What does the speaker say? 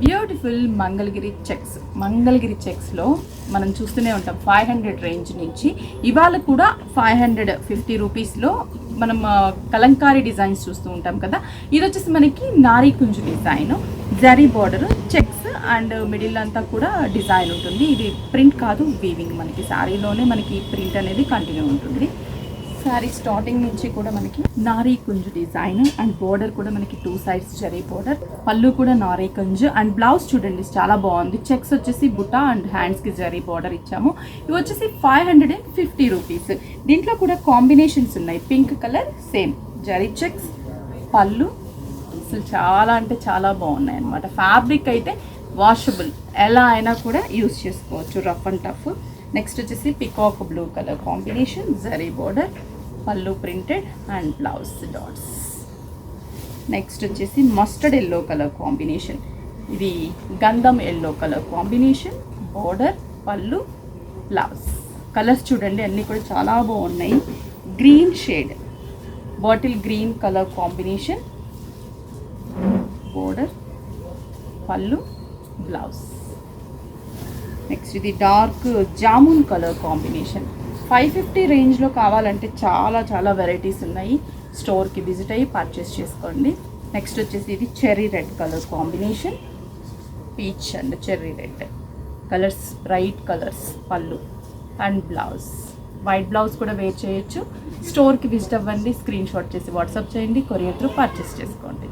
Beautiful Mangalagiri చెక్స్లో మనం చూస్తూనే ఉంటాం 500 రేంజ్ నుంచి. ఇవాళ కూడా 550 రూపీస్లో మనం కలంకారీ డిజైన్స్ చూస్తూ ఉంటాం కదా. ఇది వచ్చేసి మనకి నారీ కుంజు design, zari border, checks and middle అంతా కూడా డిజైన్ ఉంటుంది. ఇది ప్రింట్ కాదు, వీవింగ్. మనకి శారీలోనే మనకి ప్రింట్ అనేది కంటిన్యూ ఉంటుంది. శారీ స్టార్టింగ్ నుంచి కూడా మనకి నారీ కుంజు డిజైన్ అండ్ బోర్డర్ కూడా మనకి 2 sides జరీ బోర్డర్, పళ్ళు కూడా నారీ కుంజు అండ్ బ్లౌజ్ చూడండి చాలా బాగుంది. చెక్స్ వచ్చేసి బుటా అండ్ హ్యాండ్స్కి జరీ బోర్డర్ ఇచ్చాము. ఇవి వచ్చేసి 550 రూపీస్. దీంట్లో కూడా కాంబినేషన్స్ ఉన్నాయి. Pink colour, same zari checks, పళ్ళు అసలు చాలా అంటే చాలా బాగున్నాయి అన్నమాట. ఫ్యాబ్రిక్ అయితే వాషబుల్, ఎలా అయినా కూడా యూస్ చేసుకోవచ్చు, రఫ్ అండ్ టఫ్. నెక్స్ట్ వచ్చేసి peacock blue colour combination, zari border, pallu printed and blouse dots. Next వచ్చేసి మస్టర్డ్ ఎల్లో కలర్ కాంబినేషన్, ఇది గంధం yellow colour combination, border, pallu, blouse. Colours చూడండి అన్నీ కూడా చాలా బాగున్నాయి. Green shade, bottle green colour combination, border, pallu, blouse. Next ఇది డార్క్ జామున్ కలర్ కాంబినేషన్. 550 రేంజ్లో కావాలంటే చాలా చాలా వెరైటీస్ ఉన్నాయి. స్టోర్కి విజిట్ అయ్యి పర్చేస్ చేసుకోండి. నెక్స్ట్ వచ్చేసి ఇది cherry red colour combination, peach and cherry red colours, bright colours, పళ్ళు అండ్ బ్లౌజ్. వైట్ బ్లౌజ్ కూడా వేర్ చేయొచ్చు. స్టోర్కి విజిట్ అవ్వండి, స్క్రీన్ షాట్ చేసి వాట్సాప్ చేయండి, కొరియర్ త్రూ పర్చేస్ చేసుకోండి.